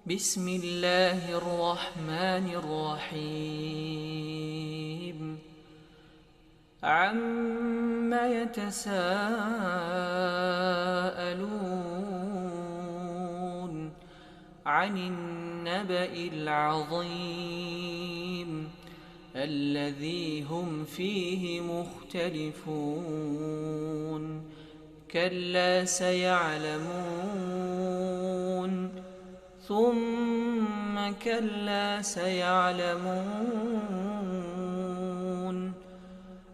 بسم الله الرحمن الرحيم عم يتساءلون عن النبأ العظيم الذي هم فيه مختلفون كلا سيعلمون ثم كلا سيعلمون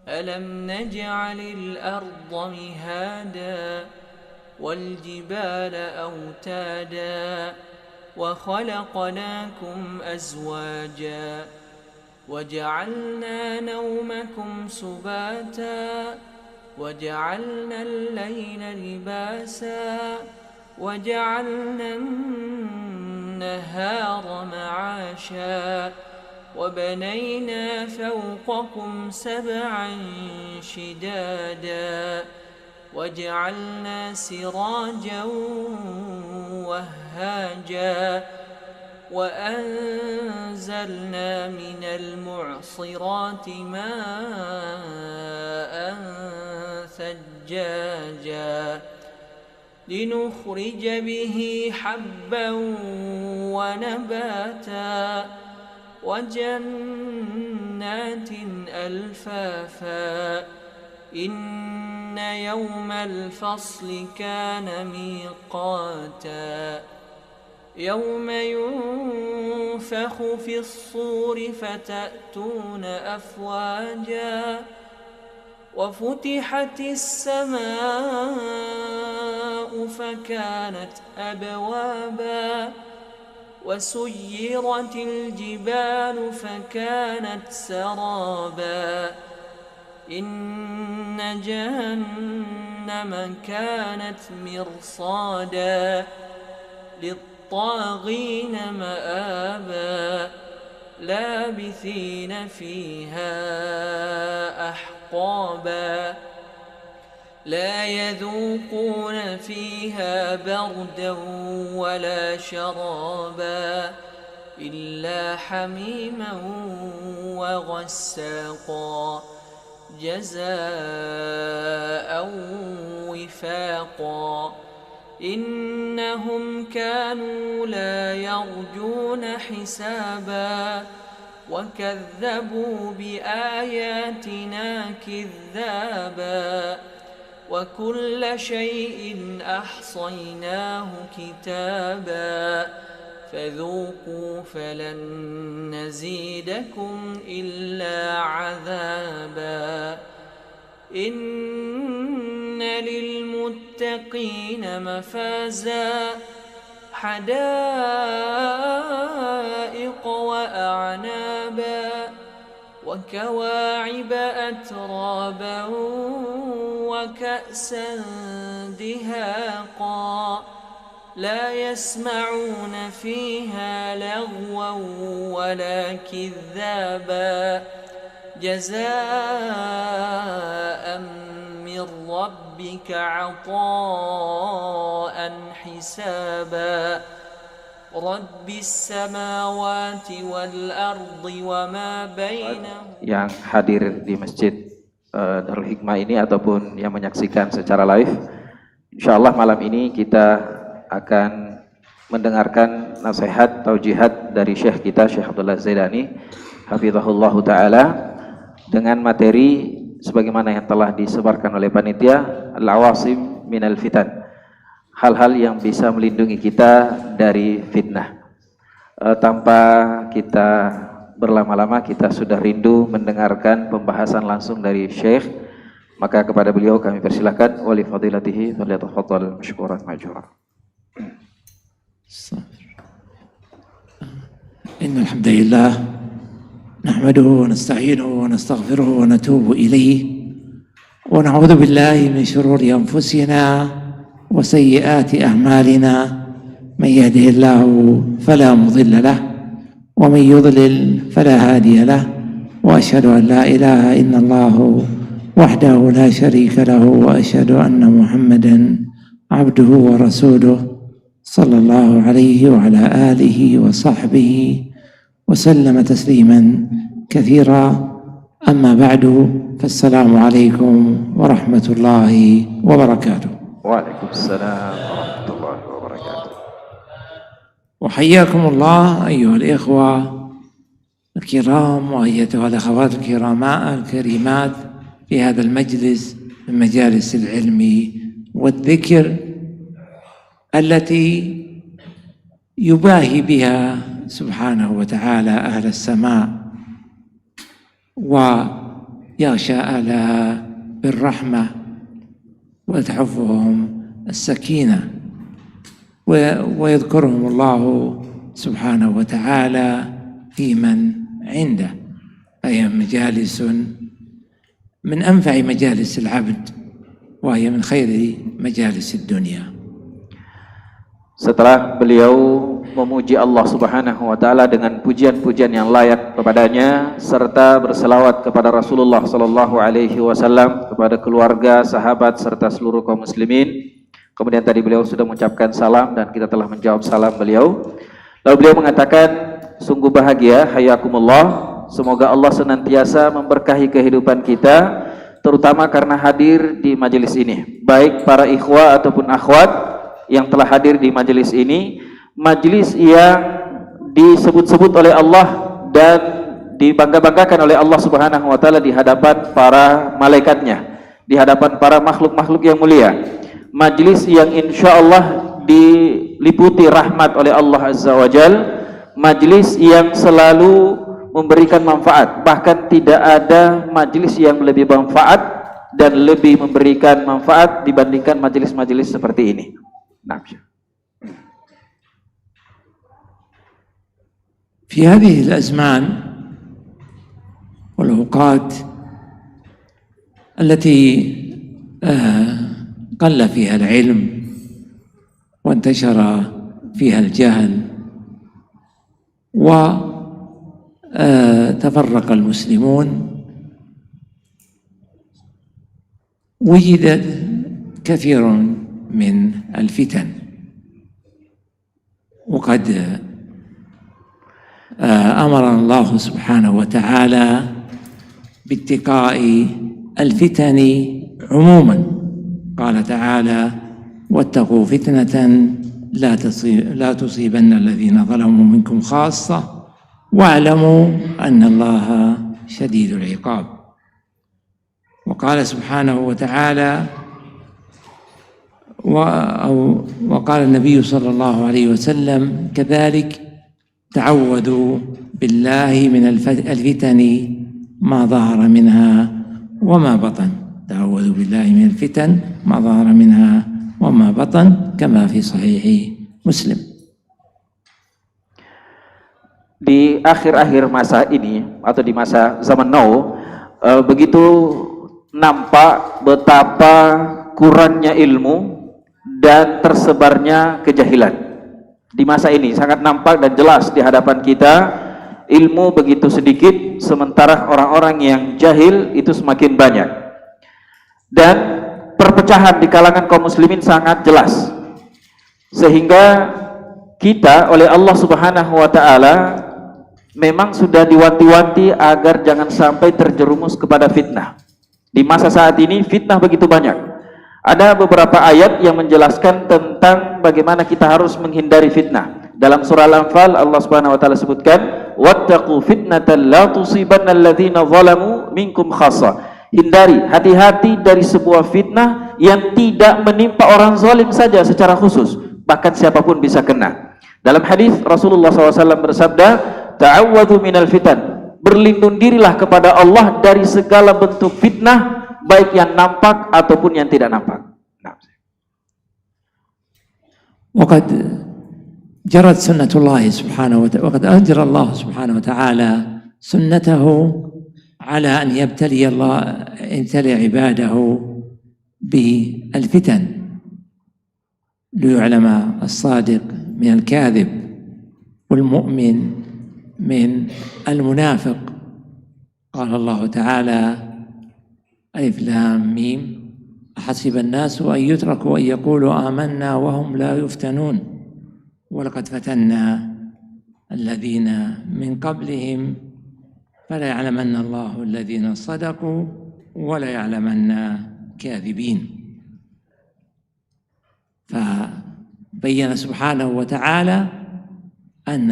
ألم نجعل الأرض مهادا والجبال أوتادا وخلقناكم أزواجا وجعلنا نومكم سباتا وجعلنا الليل لباسا وجعلنا النهار معاشا وبنينا فوقكم سبعا شدادا وجعلنا سراجا وهاجا وأنزلنا من المعصرات ماء ثجاجا لنخرج به حبا ونباتا وجنات ألفافا إن يوم الفصل كان ميقاتا يوم ينفخ في الصور فتأتون أفواجا وفتحت السماء فكانت أبوابا وسيرت الجبال فكانت سرابا إن جهنم كانت مرصادا للطاغين مآبا لابثين فيها أحقابا لا يذوقون فيها بردا ولا شرابا إلا حميما وغساقا جزاء وفاقا إنهم كانوا لا يرجون حسابا وكذبوا بآياتنا كذابا وكل شيء أحصيناه كتابا فذوقوا فلن نزيدكم إلا عذابا إن للمتقين مفازا حدائق وأعنابا وكواعب أترابا وكأسا دهاقا لا يسمعون فيها لغوا ولا كذابا جزاء من ربك عطاء حسابا رب السماوات والأرض وما بينهما. Yang hadir di Masjid Darul Hikmah ini ataupun yang menyaksikan secara live, insyaallah malam ini kita akan mendengarkan nasihat taujihat dari Syekh kita Syekh Abdullah Zaidani hafizahullah taala dengan materi sebagaimana yang telah disebarkan oleh panitia al-awasim minal fitan, hal-hal yang bisa melindungi kita dari fitnah. Tanpa kita berlama-lama, kita sudah rindu mendengarkan pembahasan langsung dari Syekh, maka kepada beliau kami persilakan wali fadilatihi falyatafaddal mashkuran ma'juran. Innal hamdalillah nahmaduhu wa nasta'inuhu wa nastaghfiruhu wa natubu ilayhi wa na'udzu billahi min shururi anfusina wa sayyiati a'malina man yahdihillahu fala mudilla lahu wa man yudlil fala hadiya lahu wa ashhadu an la ilaha illallah wahdahu la sharika lahu wa ashhadu anna Muhammadan abduhu wa rasuluh صلى الله عليه وعلى آله وصحبه وسلم تسليما كثيرا. أما بعد، فالسلام عليكم ورحمة الله وبركاته. وعليكم السلام ورحمة الله وبركاته. وحياكم الله أيها الإخوة الكرام وأيتها الأخوات الكريمات في هذا المجلس من مجالس العلم والذكر التي يباهي بها سبحانه وتعالى أهل السماء ويغشى أهلها بالرحمة وتحفهم السكينة ويذكرهم الله سبحانه وتعالى في من عنده، فهي مجالس من أنفع مجالس العبد وهي من خير مجالس الدنيا. Setelah beliau memuji Allah Subhanahu wa taala dengan pujian-pujian yang layak kepadanya serta berselawat kepada Rasulullah sallallahu alaihi wasallam, kepada keluarga, sahabat serta seluruh kaum muslimin. Kemudian tadi beliau sudah mengucapkan salam dan kita telah menjawab salam beliau. Lalu beliau mengatakan, sungguh bahagia, hayakumullah, semoga Allah senantiasa memberkahi kehidupan kita, terutama karena hadir di majelis ini, baik para ikhwah ataupun akhwat yang telah hadir di majelis ini, majelis yang disebut-sebut oleh Allah dan dibangga-banggakan oleh Allah Subhanahu wa taala di hadapan para malaikatnya, di hadapan para makhluk-makhluk yang mulia. Majelis yang insya Allah diliputi rahmat oleh Allah Azza wa Jal, majelis yang selalu memberikan manfaat, bahkan tidak ada majelis yang lebih manfaat dan lebih memberikan manfaat dibandingkan majelis-majelis seperti ini. نعم. في هذه الأزمان والأوقات التي قل فيها العلم وانتشر فيها الجهل وتفرق المسلمون، وجدت كثير من الفتن، وقد أمرنا الله سبحانه وتعالى باتقاء الفتن عموما. قال تعالى: واتقوا فتنة لا تصيبن الذين ظلموا منكم خاصة واعلموا أن الله شديد العقاب. وقال سبحانه وتعالى وقال النبي صلى الله عليه وسلم كذلك: تعوذوا بالله من الفتن ما ظهر منها وما بطن. تعوذوا بالله من الفتن ما ظهر منها وما بطن كما في صحيح مسلم. Di akhir-akhir masa ini atau di masa zaman now, begitu nampak betapa kurangnya ilmu dan tersebarnya kejahilan. Di masa ini sangat nampak dan jelas di hadapan kita, ilmu begitu sedikit sementara orang-orang yang jahil itu semakin banyak. Dan perpecahan di kalangan kaum muslimin sangat jelas. Sehingga kita oleh Allah Subhanahu wa taala memang sudah diwanti-wanti agar jangan sampai terjerumus kepada fitnah. Di masa saat ini fitnah begitu banyak. Ada beberapa ayat yang menjelaskan tentang bagaimana kita harus menghindari fitnah. Dalam surah Al-Anfal Allah Subhanahu wa taala sebutkan, wattaqu fitnatan la tusibanna alladziina zalamu minkum khassah. Hindari, hati-hati dari sebuah fitnah yang tidak menimpa orang zalim saja secara khusus, bahkan siapapun bisa kena. Dalam hadis Rasulullah SAW bersabda, ta'awwadhu minal fitan, berlindung dirilah kepada Allah dari segala bentuk fitnah, baik yang nampak ataupun yang tidak nampak. وقد جرت سنة الله سبحانه وتعالى، وقد أجرى الله سبحانه وتعالى سنته على أن يبتلي عباده بالفتن ليعلم الصادق من الكاذب والمؤمن من المنافق. قال الله تعالى: ألف لام ميم أحسب الناس أن يتركوا أن يقولوا آمنا وهم لا يفتنون ولقد فتنا الذين من قبلهم فلا يعلمن الله الذين صدقوا ولا يعلمن كاذبين. فبين سبحانه وتعالى أن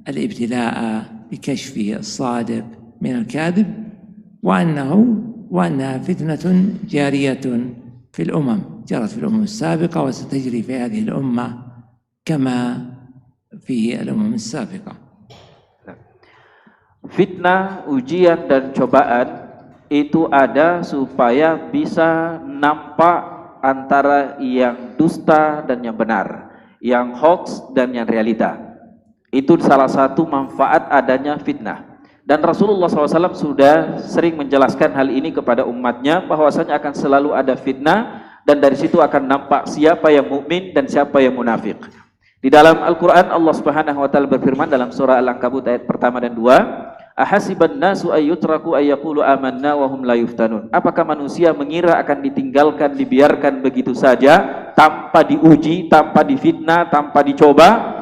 الابتلاء بكشف الصادق من الكاذب وأنها فتنة جارية في الأمم، جرت في الأمم السابقة وستجري في هذه الأمة كما في الأمم السابقة. Fitnah, ujian dan cobaan itu ada supaya bisa nampak antara yang dusta dan yang benar, yang hoax dan yang realita. Itu salah satu manfaat adanya fitnah. Dan Rasulullah SAW sudah sering menjelaskan hal ini kepada umatnya, bahwasanya akan selalu ada fitnah, dan dari situ akan nampak siapa yang mukmin dan siapa yang munafik. Di dalam Al-Quran Allah Subhanahu wa Ta'ala berfirman dalam surah Al-Ankabut ayat pertama dan 2, ahasiban nasu ayyutraku ayyaqulu amanna wa hum la yuftanun. Apakah manusia mengira akan ditinggalkan, dibiarkan begitu saja tanpa diuji, tanpa difitnah, tanpa dicoba,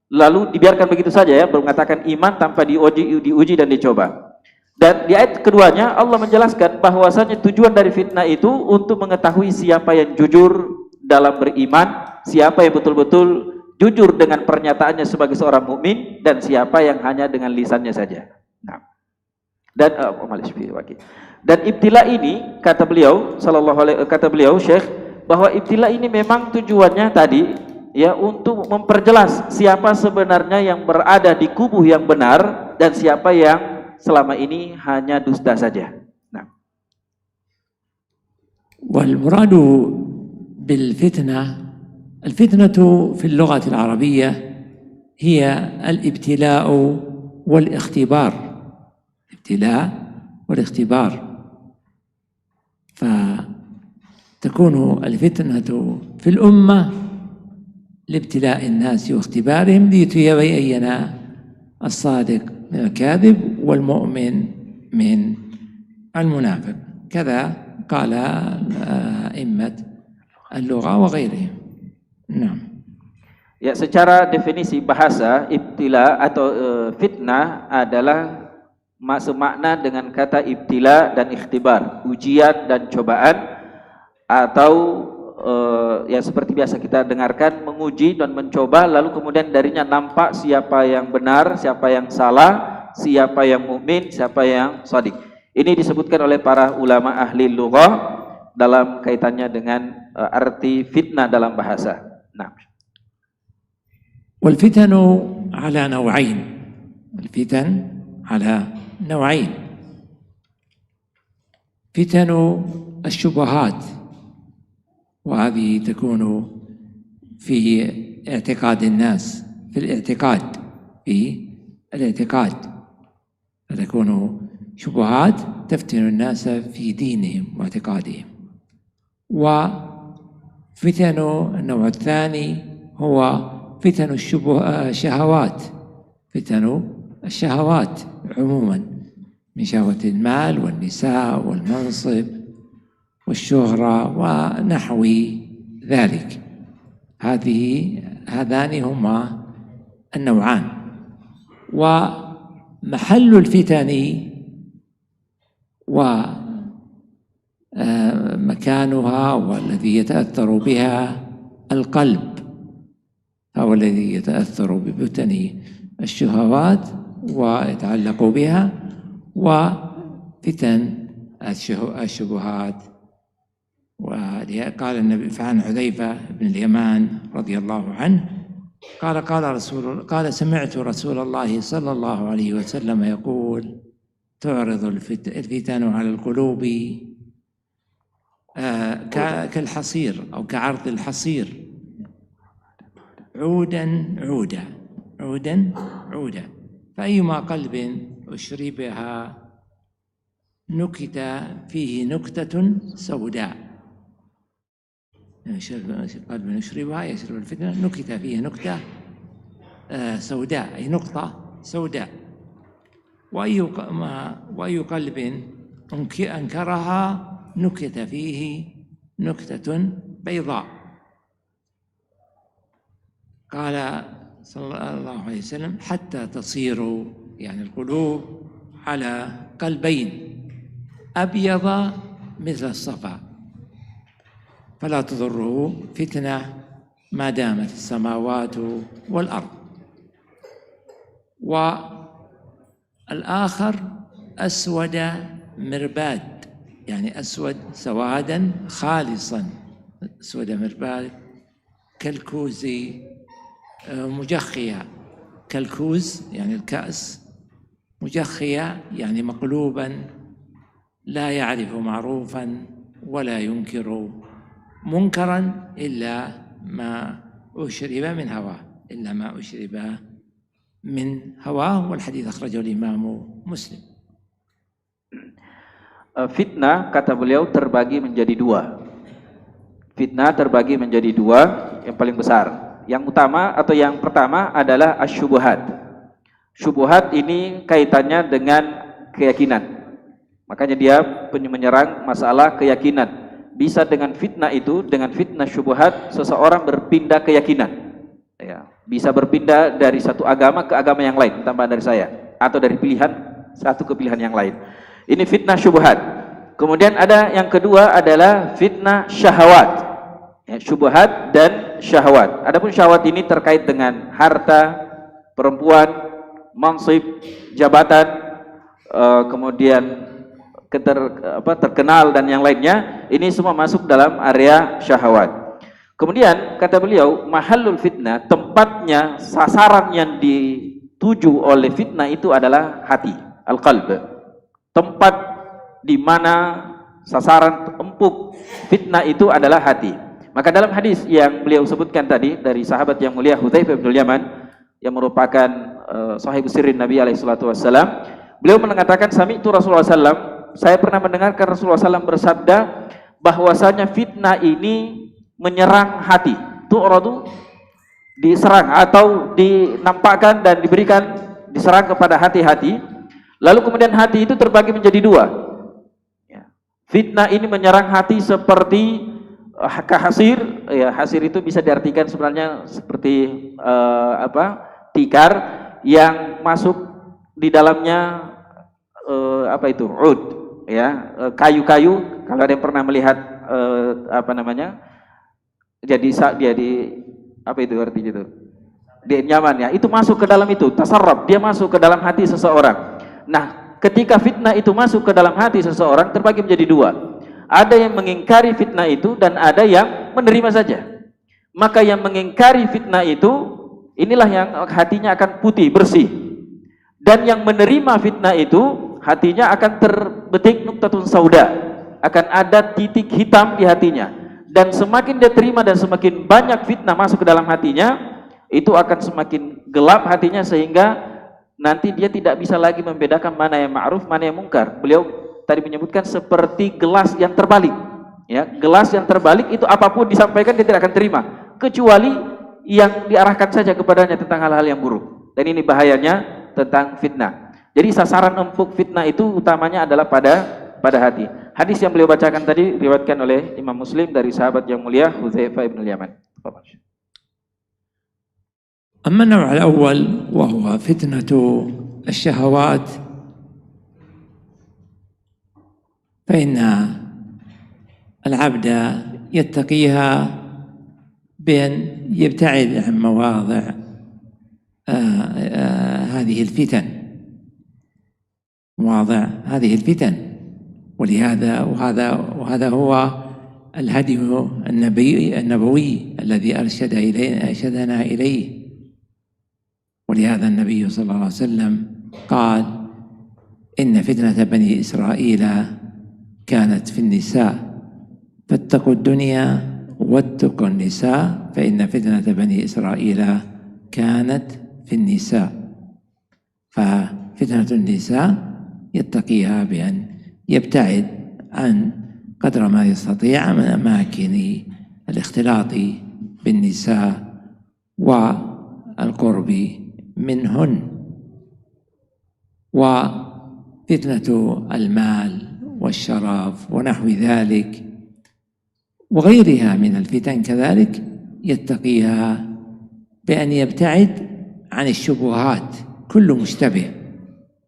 lalu dibiarkan begitu saja ya, mengatakan iman tanpa diuji dan dicoba. Dan di ayat keduanya Allah menjelaskan bahwasanya tujuan dari fitnah itu untuk mengetahui siapa yang jujur dalam beriman, siapa yang betul-betul jujur dengan pernyataannya sebagai seorang mukmin, dan siapa yang hanya dengan lisannya saja. Nah, dan ibtila ini kata beliau Syekh, bahwa ibtila ini memang tujuannya tadi ya untuk memperjelas siapa sebenarnya yang berada di kubu yang benar dan siapa yang selama ini hanya dusta saja. Nah, wal muradu bil fitnah, الفتنة في اللغة العربية هي الابتلاء والاختبار، الابتلاء والاختبار. فتكون الفتنة في الأمة لابتلاء الناس واختبارهم ليتبين الصادق من الكاذب والمؤمن من المنافق. كذا قال أئمة اللغة وغيرهم. Nah. Ya, secara definisi bahasa, ibtila atau fitnah adalah semakna dengan kata ibtila dan ikhtibar, ujian dan cobaan, atau ya seperti biasa kita dengarkan, menguji dan mencoba, lalu kemudian darinya nampak siapa yang benar, siapa yang salah, siapa yang mukmin, siapa yang shadiq. Ini disebutkan oleh para ulama ahli lughah dalam kaitannya dengan arti fitnah dalam bahasa. Nah. والفتن على نوعين، الفتن على نوعين، فتن الشبهات، وهذه تكون في اعتقاد الناس، في الاعتقاد فتكون شبهات تفتن الناس في دينهم واعتقادهم. وفتن النوع الثاني هو فتن الشهوات، فتن الشهوات عموما، من شهوة المال والنساء والمنصب والشهرة ونحو ذلك. هذان هما النوعان. ومحل الفتن ومكانها والذي يتأثر بها القلب، هو الذي يتأثر بفتن الشهوات ويتعلق بها، وفتن الشبهات. وقال النبي عن حذيفة بن اليمان رضي الله عنه قال سمعت رسول الله صلى الله عليه وسلم يقول تعرض الفتن على القلوب كالحصير أو كعرض الحصير، عودا عودا عودا عودا، فأيما قلب أشربها نكت فيه نكتة سوداء، قلب يشرب الفتنة نكت فيه نكتة سوداء، أي نقطة سوداء. وأي قلب أنكرها نكت فيه نكتة بيضاء. قال صلى الله عليه وسلم حتى تصير يعني القلوب على قلبين أبيض مثل الصفا فلا تضره فتنة ما دامت السماوات والأرض. والآخر أسود مرباد، يعني أسود سوادا خالصا، أسود مرباد كالكوز مجخيا، كالكوز يعني الكأس، مجخيا يعني مقلوبا لا يعرف معروفا ولا ينكر منكرا إلا ما أشرب من هواه، إلا ما أشرب من هواه. والحديث أخرجه الإمام مسلم. Fitnah, kata beliau, terbagi menjadi dua. Fitnah terbagi menjadi dua yang paling besar. Yang utama atau yang pertama adalah asyubuhat. Syubuhat ini kaitannya dengan keyakinan. Makanya dia menyerang masalah keyakinan. Bisa dengan fitnah itu, dengan fitnah syubuhat, seseorang berpindah keyakinan. Ya, bisa berpindah dari satu agama ke agama yang lain, tambah dari saya, atau dari pilihan satu ke pilihan yang lain. Ini fitnah syubhat. Kemudian ada yang kedua adalah fitnah syahwat. Ya, syubhat dan syahwat. Adapun syahwat ini terkait dengan harta, perempuan, mansib, jabatan, kemudian terkenal dan yang lainnya. Ini semua masuk dalam area syahwat. Kemudian kata beliau, mahallul fitnah, tempatnya, sasaran yang dituju oleh fitnah itu adalah hati, al-qalb. Tempat di mana sasaran empuk fitnah itu adalah hati. Maka dalam hadis yang beliau sebutkan tadi dari sahabat yang mulia Hudzaifah bin Yaman yang merupakan sahibus sirrin Nabi alaihi salatu wasallam, beliau mengatakan sami'tu Rasulullah sallam, saya pernah mendengarkan Rasulullah sallam bersabda bahwasanya fitnah ini menyerang hati. Tu'radu, diserang atau dinampakkan dan diberikan, diserang kepada hati-hati. Lalu kemudian hati itu terbagi menjadi dua. Fitnah ini menyerang hati seperti kahasir. Ya, hasir itu bisa diartikan sebenarnya seperti tikar yang masuk di dalamnya ud, ya, kayu-kayu. Kalau ada yang pernah melihat jadi apa itu artinya itu? Dia nyaman ya. Itu masuk ke dalam itu, tasarrab, dia masuk ke dalam hati seseorang. Nah, ketika fitnah itu masuk ke dalam hati seseorang terbagi menjadi dua. Ada yang mengingkari fitnah itu dan ada yang menerima saja. Maka yang mengingkari fitnah itu, inilah yang hatinya akan putih, bersih. Dan yang menerima fitnah itu, hatinya akan terbetik nuktatun sauda. Akan ada titik hitam di hatinya. Dan semakin dia terima dan semakin banyak fitnah masuk ke dalam hatinya, itu akan semakin gelap hatinya sehingga nanti dia tidak bisa lagi membedakan mana yang ma'ruf, mana yang mungkar. Beliau tadi menyebutkan seperti gelas yang terbalik. Ya, gelas yang terbalik itu apapun disampaikan dia tidak akan terima, kecuali yang diarahkan saja kepadanya tentang hal-hal yang buruk. Dan ini bahayanya tentang fitnah. Jadi sasaran empuk fitnah itu utamanya adalah pada hati. Hadis yang beliau bacakan tadi diriwayatkan oleh Imam Muslim dari sahabat yang mulia Hudzaifah bin Yaman. أما النوع الأول وهو فتنة الشهوات فإن العبد يتقيها بأن يبتعد عن مواضع هذه الفتن ولهذا وهذا هو الهدي النبوي الذي أرشدنا إليه. ولهذا النبي صلى الله عليه وسلم قال إن فتنة بني إسرائيل كانت في النساء فاتقوا الدنيا واتقوا النساء فإن فتنة بني إسرائيل كانت في النساء. ففتنة النساء يتقيها بأن يبتعد عن قدر ما يستطيع من أماكن الاختلاط بالنساء والقرب منهن. وفتنة المال والشرف ونحو ذلك وغيرها من الفتن كذلك يتقيها بأن يبتعد عن الشبهات، كل مشتبه.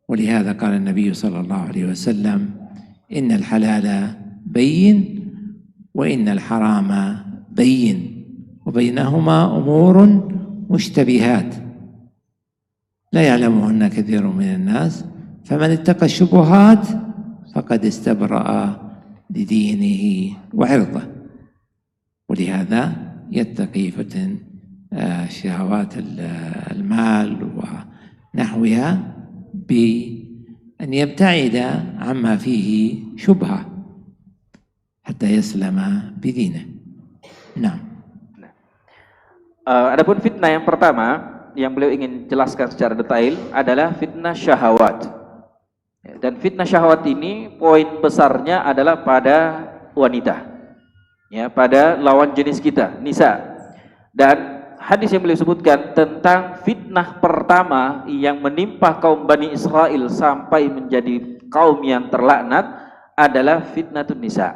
ولهذا قال النبي صلى الله عليه وسلم: إن الحلال بين وإن الحرام بين وبينهما أمور مشتبهات لا يعلمهن كثير من الناس، فمن اتقى الشبهات فقد استبرأ لدينه وعرضه. ولهذا يتقي فتن شهوات المال ونحوها بأن يبتعد عما فيه شبهة حتى يسلم بدينه. نعم. Adapun fitnah yang pertama yang beliau ingin jelaskan secara detail adalah fitnah syahwat. Dan fitnah syahwat ini poin besarnya adalah pada wanita, ya, pada lawan jenis kita, nisa. Dan hadis yang beliau sebutkan tentang fitnah pertama yang menimpa kaum Bani Israel sampai menjadi kaum yang terlaknat adalah fitnatun nisa.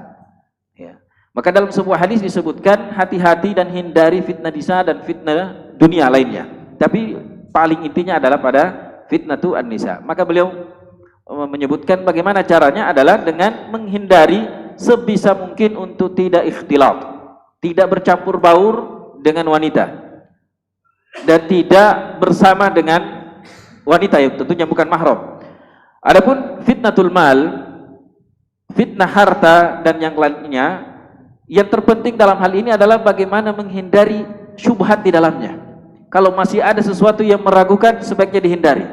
Ya. Maka dalam sebuah hadis disebutkan hati-hati dan hindari fitnah nisa dan fitnah dunia lainnya. Tapi paling intinya adalah pada fitnatu an-nisa. Maka beliau menyebutkan bagaimana caranya adalah dengan menghindari sebisa mungkin untuk tidak ikhtilat, tidak bercampur baur dengan wanita, dan tidak bersama dengan wanita yang tentunya bukan mahram. Adapun fitnatul mal, fitnah harta dan yang lainnya, yang terpenting dalam hal ini adalah bagaimana menghindari syubhat di dalamnya. Kalau masih ada sesuatu yang meragukan, sebaiknya dihindari.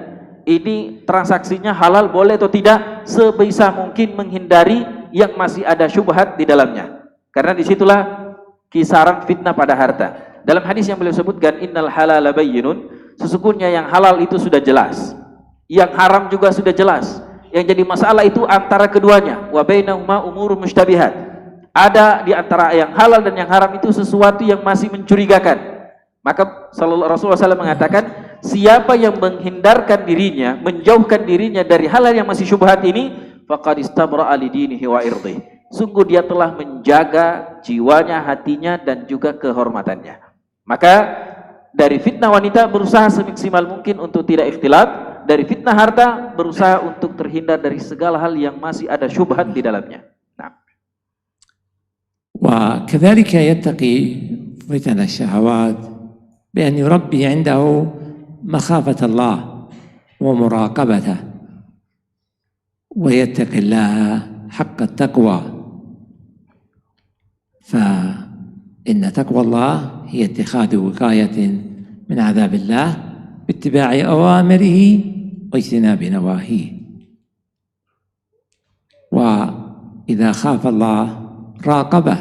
Ini transaksinya halal boleh atau tidak, sebisa mungkin menghindari yang masih ada syubhat di dalamnya. Karena disitulah kisaran fitnah pada harta. Dalam hadis yang beliau sebutkan, innal halala bayyinun, sesungguhnya yang halal itu sudah jelas, yang haram juga sudah jelas. Yang jadi masalah itu antara keduanya. Wa bainahuma umurun mushtabihat. Ada di antara yang halal dan yang haram itu sesuatu yang masih mencurigakan. Maka Rasulullah SAW mengatakan, siapa yang menghindarkan dirinya, menjauhkan dirinya dari hal-hal yang masih syubhat ini, faqad istabra'a lidinihi wa irdih. Sungguh dia telah menjaga jiwanya, hatinya, dan juga kehormatannya. Maka dari fitnah wanita berusaha semaksimal mungkin untuk tidak ikhtilat. Dari fitnah harta berusaha untuk terhindar dari segala hal yang masih ada syubhat di dalamnya. Nah. وكذلك يتقي فتن الشهوات بأن يربي عنده مخافة الله ومراقبته، ويتقي الله حق التقوى. فإن تقوى الله هي اتخاذ وقاية من عذاب الله باتباع أوامره واجتناب نواهيه. وإذا خاف الله راقبه،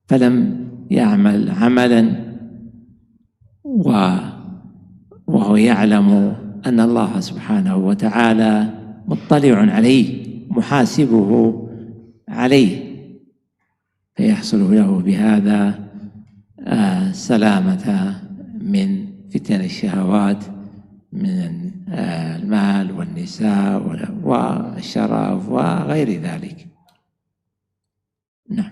فلم يعمل عملا وهو يعلم أن الله سبحانه وتعالى مطلع عليه محاسبه عليه، فيحصل له بهذا سلامة من فتن الشهوات من المال والنساء والشرف وغير ذلك. Nah.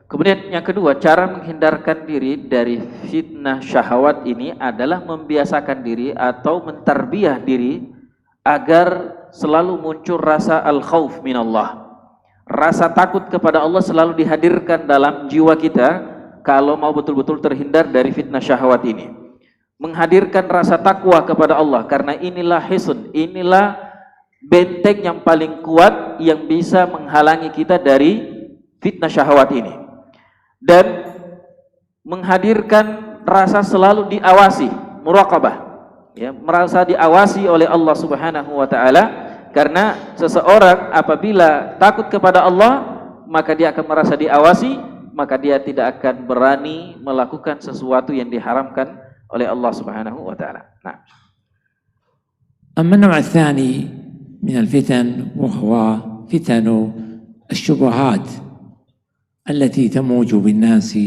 Kemudian yang kedua, cara menghindarkan diri dari fitnah syahwat ini adalah membiasakan diri atau mentarbiyah diri agar selalu muncul rasa al-khauf minallah. Rasa takut kepada Allah selalu dihadirkan dalam jiwa kita kalau mau betul-betul terhindar dari fitnah syahwat ini. Menghadirkan rasa takwa kepada Allah, karena inilah hisn, inilah benteng yang paling kuat yang bisa menghalangi kita dari fitnah syahwat ini. Dan menghadirkan rasa selalu diawasi, muraqabah, ya, merasa diawasi oleh Allah Subhanahu wa taala, karena seseorang apabila takut kepada Allah, maka dia akan merasa diawasi, maka dia tidak akan berani melakukan sesuatu yang diharamkan oleh Allah Subhanahu wa taala. Nah. أما النوع الثاني من الفتن وهو فتن الشبهات التي تموج بالناس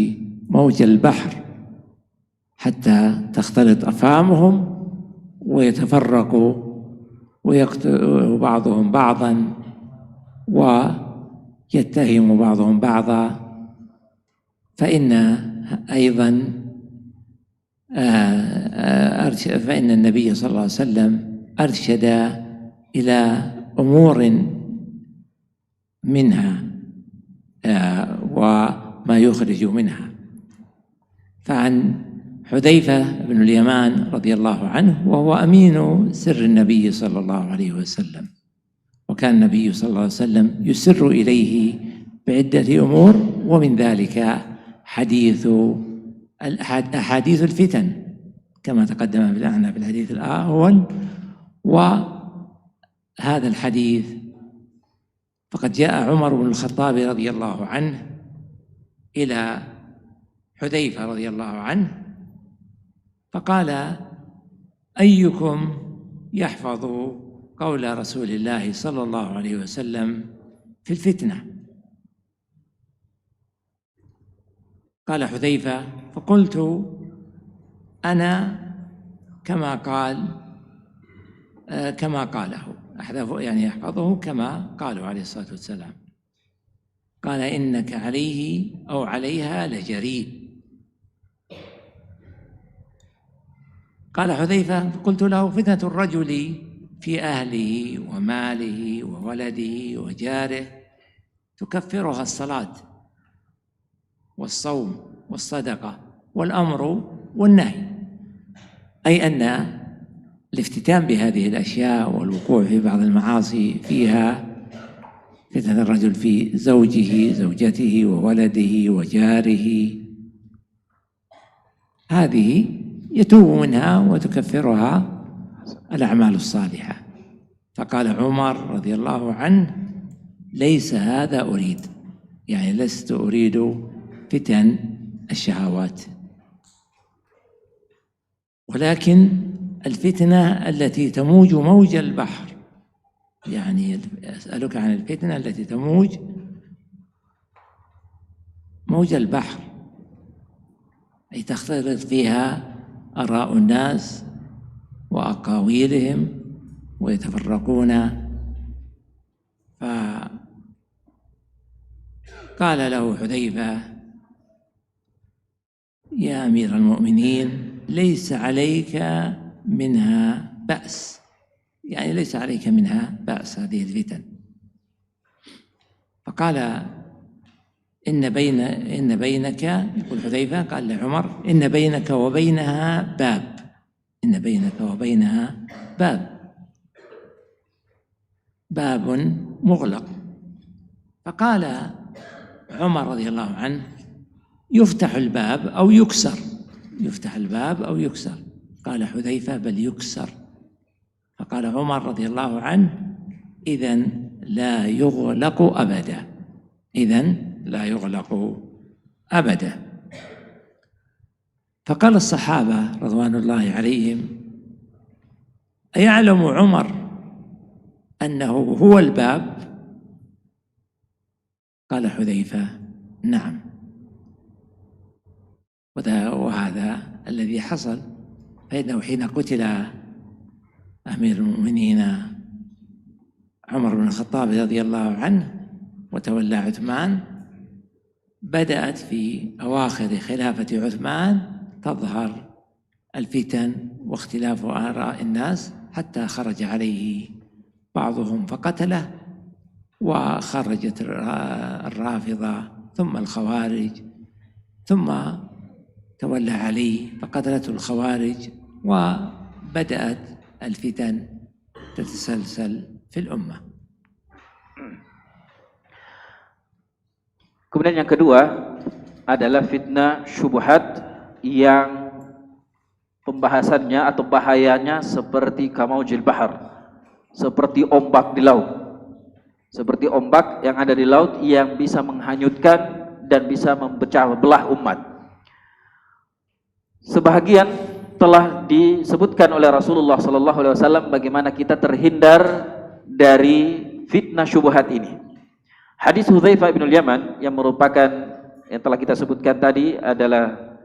موج البحر حتى تختلط أفهامهم ويتفرقوا ويقتل بعضهم بعضا ويتهم بعضهم بعضا، فإن أيضا فإن النبي صلى الله عليه وسلم أرشد إلى أمور منها وما يخرج منها. فعن حذيفة بن اليمان رضي الله عنه، وهو أمين سر النبي صلى الله عليه وسلم، وكان النبي صلى الله عليه وسلم يسر إليه بعدة أمور، ومن ذلك أحاديث الفتن كما تقدم معنا في الحديث الأول. وهذا الحديث فقد جاء عمر بن الخطاب رضي الله عنه إلى حذيفة رضي الله عنه فقال: أيكم يحفظ قول رسول الله صلى الله عليه وسلم في الفتنة؟ قال حذيفة: فقلت: أنا كما قاله، يعني يحفظه كما قالوا عليه الصلاة والسلام. قال: إنك عليه أو عليها لجريء. قال حذيفة: فقلت له: فتنة الرجل في أهله وماله وولده وجاره تكفرها الصلاة والصوم والصدقة والأمر والنهي، أي أن الافتتان بهذه الأشياء والوقوع في بعض المعاصي فيها فتنة الرجل في زوجه زوجته وولده وجاره، هذه يتوب منها وتكفرها الأعمال الصالحة. فقال عمر رضي الله عنه: ليس هذا أريد، يعني لست أريد فتن الشهوات، ولكن الفتنة التي تموج موج البحر، يعني أسألك عن الفتنة التي تموج موج البحر، أي تختلط فيها آراء الناس وأقاويلهم ويتفرقون. فقال له حذيفة: يا أمير المؤمنين، ليس عليك منها بأس، يعني ليس عليك منها بأس هذه الفتن. فقال: إن بينك، يقول حذيفة قال لعمر: إن بينك وبينها باب، إن بينك وبينها باب مغلق. فقال عمر رضي الله عنه: يفتح الباب أو يكسر، يفتح الباب أو يكسر. قال حذيفة: بل يكسر. فقال عمر رضي الله عنه: إذن لا يغلق أبدا، إذن لا يغلق أبدا. فقال الصحابة رضوان الله عليهم: أيعلم عمر أنه هو الباب؟ قال حذيفة: نعم. وهذا الذي حصل، فإنه حين قتل أمير المؤمنين عمر بن الخطاب رضي الله عنه وتولى عثمان، بدأت في أواخر خلافة عثمان تظهر الفتن واختلاف آراء الناس، حتى خرج عليه بعضهم فقتله، وخرجت الرافضة ثم الخوارج، ثم تولى علي فقتلته الخوارج، وبدأت الفتن تتسلسل في الأمة. Kemudian yang kedua adalah fitnah syubhat yang pembahasannya atau bahayanya seperti kamaujil bahar, seperti ombak di laut, seperti ombak yang ada di laut yang bisa menghanyutkan dan bisa memecah belah umat. Sebahagian telah disebutkan oleh Rasulullah SAW bagaimana kita terhindar dari fitnah syubhat ini. Hadis Hudzaifah bin al-Yaman yang merupakan yang telah kita sebutkan tadi adalah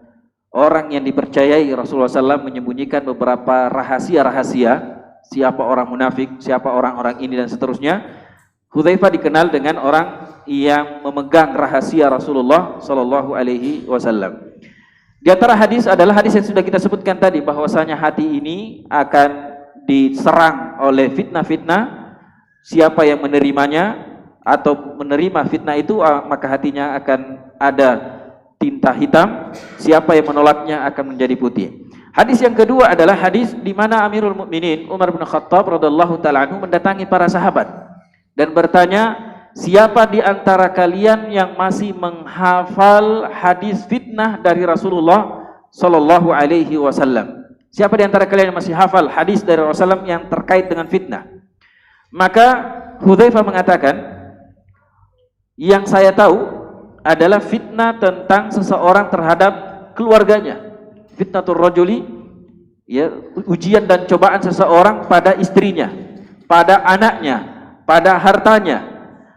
orang yang dipercayai Rasulullah SAW menyembunyikan beberapa rahasia-rahasia, siapa orang munafik, siapa orang-orang ini dan seterusnya. Hudzaifah dikenal dengan orang yang memegang rahasia Rasulullah SAW. Di antara hadis adalah hadis yang sudah kita sebutkan tadi, bahwasanya hati ini akan diserang oleh fitnah-fitnah. Siapa yang menerimanya atau menerima fitnah itu, maka hatinya akan ada tinta hitam. Siapa yang menolaknya akan menjadi putih. Hadis yang kedua adalah hadis di mana Amirul Mukminin Umar bin Khattab radhiyallahu taala anhu mendatangi para sahabat dan bertanya, siapa di antara kalian yang masih menghafal hadis fitnah dari Rasulullah sallallahu alaihi wasallam? Siapa di antara kalian yang masih hafal hadis dari Rasulullah yang terkait dengan fitnah? Maka Hudzaifah mengatakan, yang saya tahu adalah fitnah tentang seseorang terhadap keluarganya. Fitnatul rajuli, ya, ujian dan cobaan seseorang pada istrinya, pada anaknya, pada hartanya.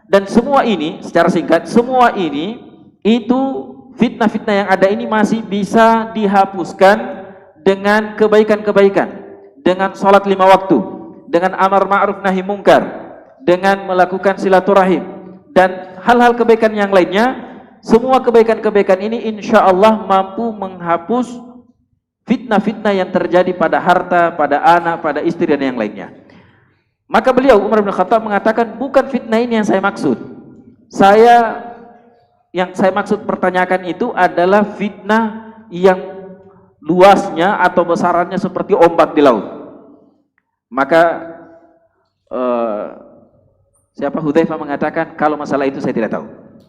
Dan semua ini, secara singkat, semua ini itu fitnah-fitnah yang ada ini masih bisa dihapuskan dengan kebaikan-kebaikan, dengan sholat 5 waktu, dengan amar ma'ruf nahi mungkar, dengan melakukan silaturahim dan hal-hal kebaikan yang lainnya. Semua kebaikan-kebaikan ini insya Allah mampu menghapus fitnah-fitnah yang terjadi pada harta, pada anak, pada istri dan yang lainnya. Maka beliau Umar bin Khattab mengatakan, bukan fitnah ini yang saya maksud. Yang saya maksud pertanyakan itu adalah fitnah yang luasnya atau besarannya seperti ombak di laut. Maka siapa Hudzaifah mengatakan, kalau masalah itu saya tidak tahu.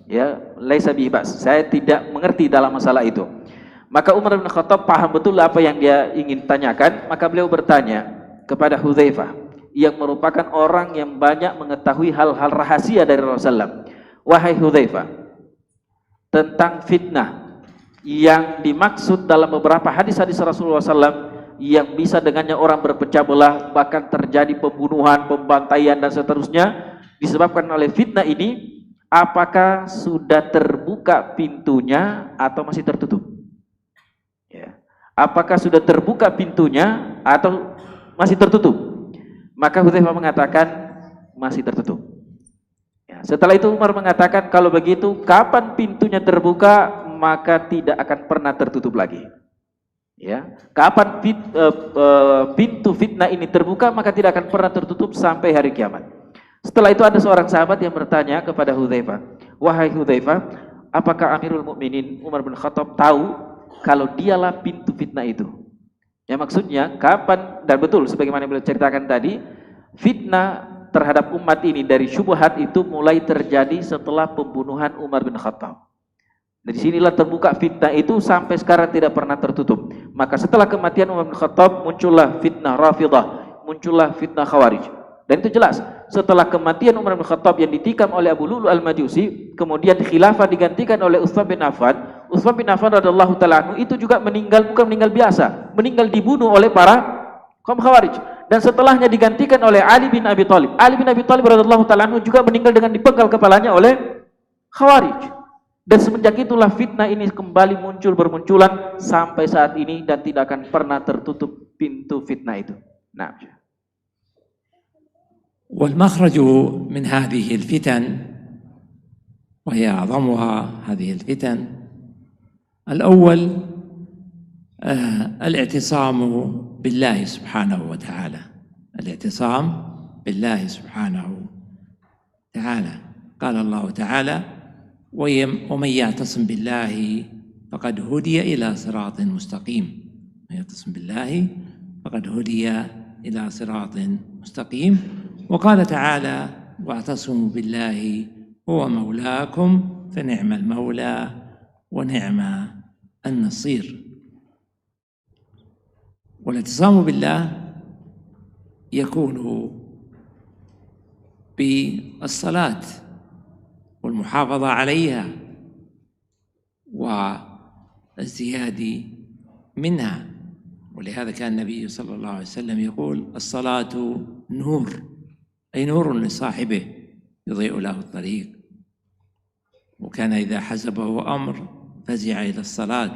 Ya, laisa bihi bas. Saya tidak mengerti dalam masalah itu. Maka Umar bin Khattab paham betul apa yang dia ingin tanyakan. Maka beliau bertanya kepada Hudzaifah yang merupakan orang yang banyak mengetahui hal-hal rahasia dari Rasulullah. Wahai Hudzaifah, tentang fitnah yang dimaksud dalam beberapa hadis-hadis Rasulullah SAW yang bisa dengannya orang berpecah belah, bahkan terjadi pembunuhan, pembantaian dan seterusnya disebabkan oleh fitnah ini, apakah sudah terbuka pintunya atau masih tertutup? Ya. Apakah sudah terbuka pintunya atau masih tertutup? Maka Hudzaifah mengatakan masih tertutup. Ya, setelah itu Umar mengatakan, kalau begitu kapan pintunya terbuka maka tidak akan pernah tertutup lagi. Ya, kapan pintu fitnah ini terbuka maka tidak akan pernah tertutup sampai hari kiamat. Setelah itu ada seorang sahabat yang bertanya kepada Hudzaifah, wahai Hudzaifah, apakah Amirul Mukminin Umar bin Khattab tahu kalau dialah pintu fitnah itu? Ya, maksudnya kapan, dan betul sebagaimana beliau ceritakan tadi, fitnah terhadap umat ini dari syubhat itu mulai terjadi setelah pembunuhan Umar bin Khattab. Dari sinilah terbuka fitnah itu sampai sekarang tidak pernah tertutup. Maka setelah kematian Umar bin Khattab muncullah fitnah Rafidah, muncullah fitnah Khawarij. Dan itu jelas, setelah kematian Umar bin Khattab yang ditikam oleh Abu Lu'lu' al-Majusi, kemudian khilafah digantikan oleh Utsman bin Affan. Utsman bin Affan radhiyallahu taala anhu itu juga meninggal, bukan meninggal biasa, meninggal dibunuh oleh para kaum Khawarij. Dan setelahnya digantikan oleh Ali bin Abi Thalib. Ali bin Abi Thalib radhiyallahu taala anhu juga meninggal dengan dipenggal kepalanya oleh Khawarij. Dan semenjak itulah fitnah ini kembali muncul, bermunculan sampai saat ini dan tidak akan pernah tertutup pintu fitnah itu. Nah. والمخرج من هذه الفتن، وهي أعظمها هذه الفتن، الأول الاعتصام بالله سبحانه وتعالى. الاعتصام بالله سبحانه وتعالى. قال الله تعالى: ومن يعتصم بالله فقد هدي إلى صراط مستقيم. من يعتصم بالله فقد هدي إلى صراط مستقيم. وقال تعالى: واعتصموا بالله هو مولاكم فنعم المولى ونعم النصير. والاعتصام بالله يكون بالصلاة والمحافظة عليها والزيادة منها. ولهذا كان النبي صلى الله عليه وسلم يقول: الصلاة نور، أي نور لصاحبه يضيء له الطريق. وكان إذا حزبه أمر فزع إلى الصلاة.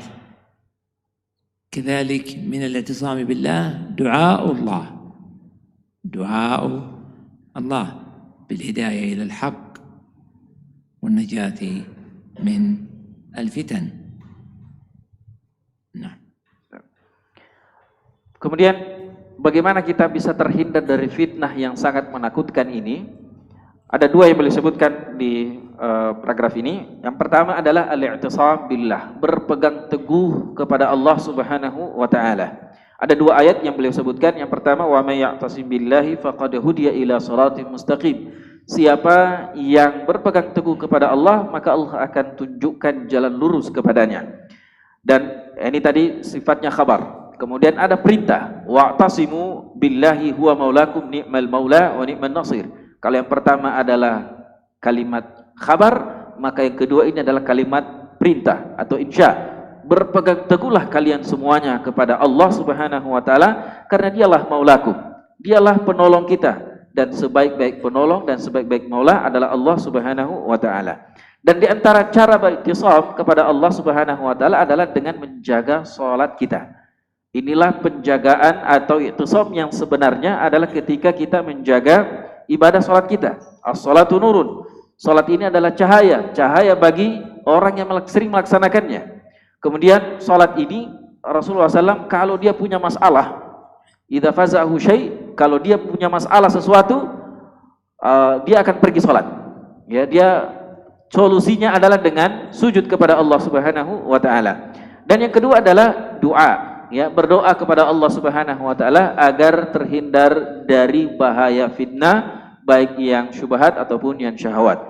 كذلك من الاعتصام بالله دعاء الله بالهداية إلى الحق والنجاة من الفتن. Kemudian bagaimana kita bisa terhindar dari fitnah yang sangat menakutkan ini? Ada dua yang boleh sebutkan di paragraf ini. Yang pertama adalah al-i'tisam billah, berpegang teguh kepada Allah Subhanahu wa taala. Ada dua ayat yang beliau sebutkan. Yang pertama, wa may ya'tasim billahi faqad hudiya ila shiratin mustaqim. Siapa yang berpegang teguh kepada Allah, maka Allah akan tunjukkan jalan lurus kepadanya. Dan ini tadi sifatnya khabar. Kemudian ada perintah, wa'tasimu billahi huwa maulakum ni'mal maula wa ni'man nasir. Kalau yang pertama adalah kalimat khabar, maka yang kedua ini adalah kalimat perintah atau insya. Berpegang teguhlah kalian semuanya kepada Allah Subhanahu wa taala, karena dialah maulakum. Dialah penolong kita, dan sebaik-baik penolong dan sebaik-baik maula adalah Allah Subhanahu wa taala. Dan di antara cara beriktisam kepada Allah Subhanahu wa taala adalah dengan menjaga salat kita. Inilah penjagaan atau iktisam yang sebenarnya adalah ketika kita menjaga ibadah salat kita. As-salatu nurun. Salat ini adalah cahaya, cahaya bagi orang yang sering melaksanakannya. Kemudian salat ini Rasulullah SAW kalau dia punya masalah, idza fazahu syai', kalau dia punya masalah sesuatu, dia akan pergi salat. Ya, dia solusinya adalah dengan sujud kepada Allah Subhanahu wa taala. Dan yang kedua adalah doa, ya, berdoa kepada Allah Subhanahu wa taala agar terhindar dari bahaya fitnah, baik yang syubhat ataupun yang syahwat.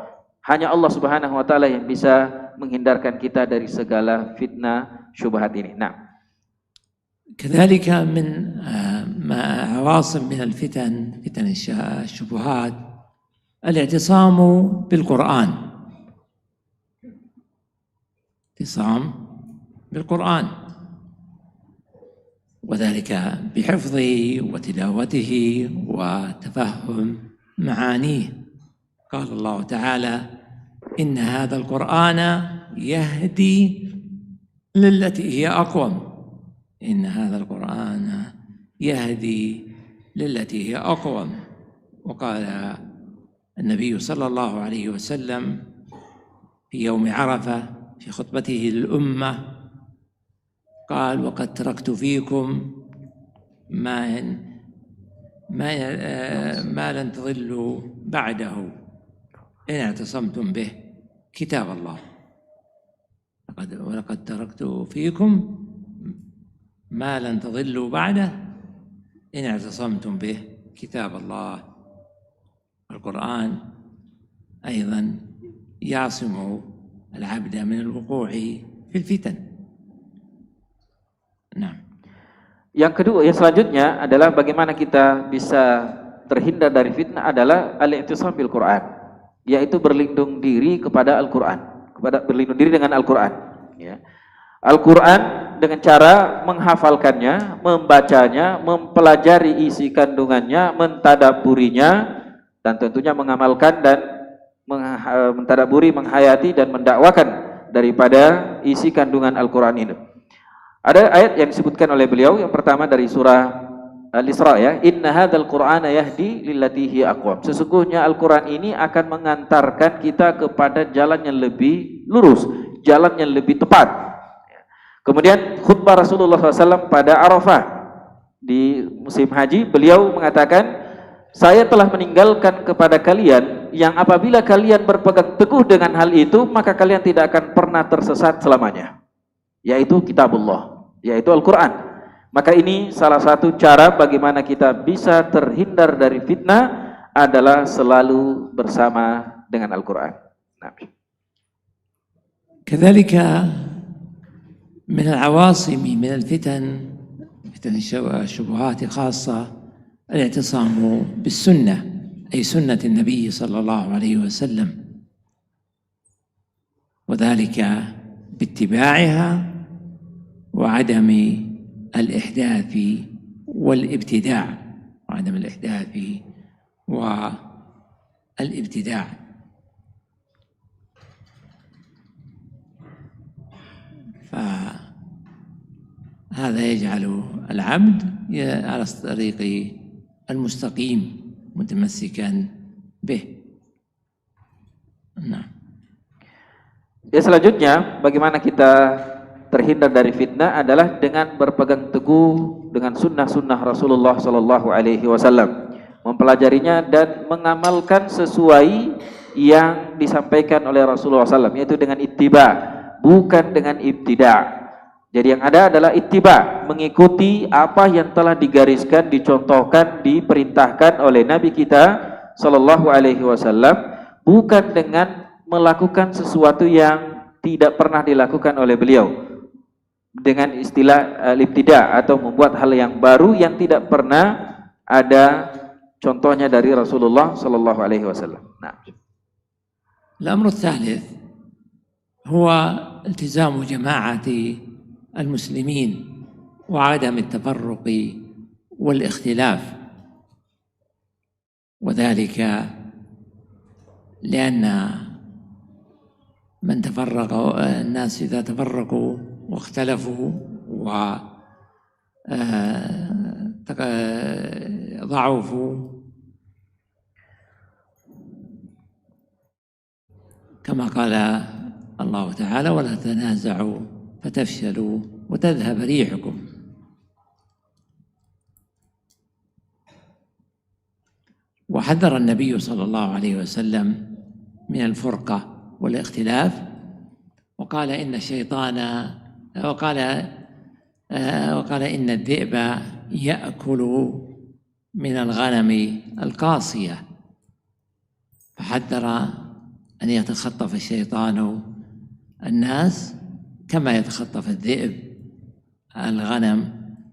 Hanya Allah Subhanahu wa taala yang bisa menghindarkan kita dari segala fitnah syubhat ini. Nah, كذلك من عواصم من الفتن الشبهات الاعتصام بالقرآن. اعتصام بالقرآن، وذلك بحفظه وتلاوته وتفهم معانيه. قال الله تعالى: إن هذا القرآن يهدي للتي هي أقوم. إن هذا القرآن يهدي للتي هي أقوم. وقال النبي صلى الله عليه وسلم في يوم عرفة في خطبته للأمة قال: وقد تركت فيكم ما لن تضلوا بعده إن اعتصمتم به كتاب الله. ولقد تركت فيكم ما لن تضلوا بعده إن اعتصمتم به كتاب الله. القرآن أيضا يعصم العبد من الوقوع في الفتن. نعم. Yang kedua, yang selanjutnya adalah bagaimana kita bisa terhindar dari fitnah adalah al-i'tisam bil Quran, yaitu berlindung diri kepada Al-Quran, berlindung diri dengan Al-Quran. Ya. Al-Quran dengan cara menghafalkannya, membacanya, mempelajari isi kandungannya, mentadaburinya, dan tentunya mengamalkan dan mentadaburi, menghayati dan mendakwakan daripada isi kandungan Al-Quran ini. Ada ayat yang disebutkan oleh beliau, yang pertama dari surah Al-Isra, ya, inna hadzal qur'ana yahdi lillati hiya aqwam. Sesungguhnya Al-Quran ini akan mengantarkan kita kepada jalan yang lebih lurus, jalan yang lebih tepat. Kemudian khutbah Rasulullah SAW pada Arafah di musim haji, beliau mengatakan, saya telah meninggalkan kepada kalian yang apabila kalian berpegang teguh dengan hal itu, maka kalian tidak akan pernah tersesat selamanya, yaitu kitabullah, yaitu Al-Quran. Maka ini salah satu cara bagaimana kita bisa terhindar dari fitnah adalah selalu bersama dengan Al-Quran. Nah. كذلك من العواصم من الفتن الشبهات خاصة الاعتصام بالسنة، أي سنة النبي صلى الله عليه وسلم، وذلك باتباعها وعدم الإحداث والابتداع، وعدم الإحداث والابتداع. فهذا يجعل العبد على الطريق المستقيم متمسكا به. Nah. Ya, selanjutnya bagaimana kita terhindar dari fitnah adalah dengan berpegang teguh dengan sunnah-sunnah Rasulullah Sallallahu Alaihi Wasallam, mempelajarinya dan mengamalkan sesuai yang disampaikan oleh Rasulullah SAW, yaitu dengan ittiba, bukan dengan ibtida'. Jadi yang ada adalah ittiba, mengikuti apa yang telah digariskan, dicontohkan, diperintahkan oleh Nabi kita Sallallahu Alaihi Wasallam, bukan dengan melakukan sesuatu yang tidak pernah dilakukan oleh beliau, dengan istilah ibtida' atau membuat hal yang baru yang tidak pernah ada contohnya dari Rasulullah Sallallahu Alaihi Wasallam. Nah. الأمر الثالث هو التزام جماعة المسلمين وعدم التفرق والاختلاف، وذلك لأن من تفرق الناس إذا تفرقوا واختلفوا وضعفوا كما قال الله تعالى: ولا تنازعوا فتفشلوا وتذهب ريحكم. وحذر النبي صلى الله عليه وسلم من الفرقة والاختلاف، وقال إن الشيطان وقال إن الذئب يأكل من الغنم القاصية، فحذر أن يتخطف الشيطان الناس كما يتخطف الذئب الغنم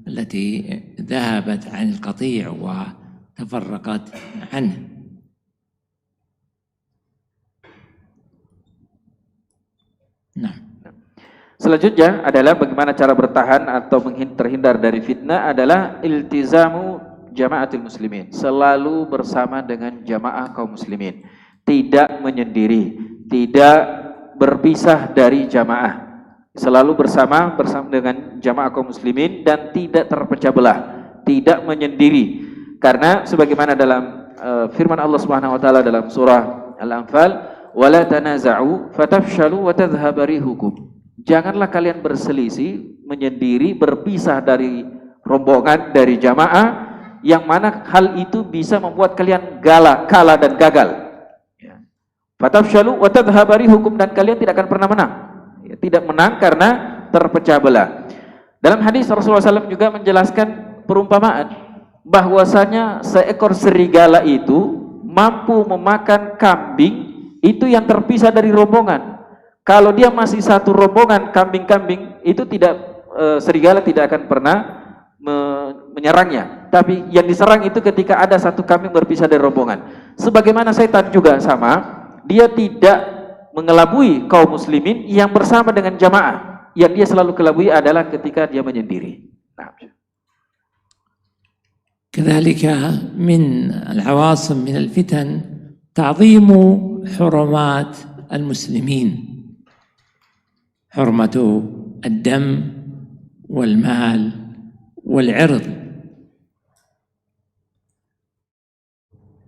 التي ذهبت عن القطيع وتفرقت عنه. Nah. Selanjutnya adalah bagaimana cara bertahan atau terhindar dari fitnah adalah iltizamu jamaatul muslimin, selalu bersama dengan jamaah kaum muslimin, tidak menyendiri, tidak berpisah dari jamaah, selalu bersama dengan jamaah kaum muslimin dan tidak terpecah belah, tidak menyendiri. Karena sebagaimana dalam firman Allah Subhanahu wa taala dalam surah Al-Anfal, wala tanaza'u fatafshalu wa tadhhaba rihukum. Janganlah kalian berselisih, menyendiri, berpisah dari rombongan, dari jamaah, yang mana hal itu bisa membuat kalian kalah dan gagal. Fatafshalu wa tadhhaba rihukum, dan kalian tidak akan pernah menang. Ya, tidak menang karena terpecah belah. Dalam hadis Rasulullah SAW juga menjelaskan perumpamaan bahwasanya seekor serigala itu mampu memakan kambing itu yang terpisah dari rombongan. Kalau dia masih satu rombongan kambing-kambing itu serigala tidak akan pernah menyerangnya. Tapi yang diserang itu ketika ada satu kambing berpisah dari rombongan. Sebagaimana setan juga sama. Dia tidak mengelabui kaum muslimin yang bersama dengan jamaah. Yang dia selalu kelabui adalah ketika dia menyendiri. Nah. كذلك من العواصم من الفتن تعظيم حرمات المسلمين، حرمة الدم والمال والعرض.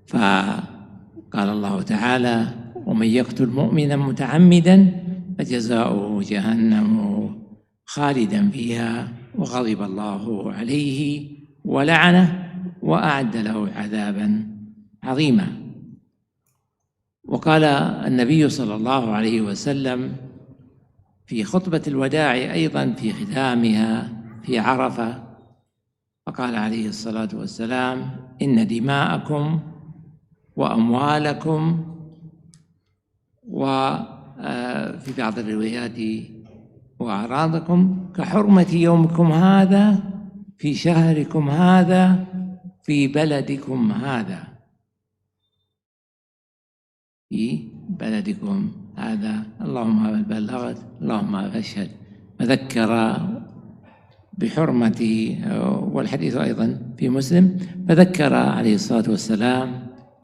فقال الله تعالى: ومن يقتل مؤمنا متعمدا فجزاؤه جهنم خالدا فيها وغضب الله عليه ولعنه وأعد له عذابا عظيما. وقال النبي صلى الله عليه وسلم في خطبة الوداع أيضا في ختامها في عرفة، فقال عليه الصلاة والسلام: إن دماءكم وأموالكم وفي بعض الروايات وأعراضكم كحرمة يومكم هذا في شهركم هذا في بلدكم هذا، في بلدكم هذا. اللهم بلغت، اللهم فاشهد. فذكر بحرمة، والحديث أيضا في مسلم، فذكر عليه الصلاة والسلام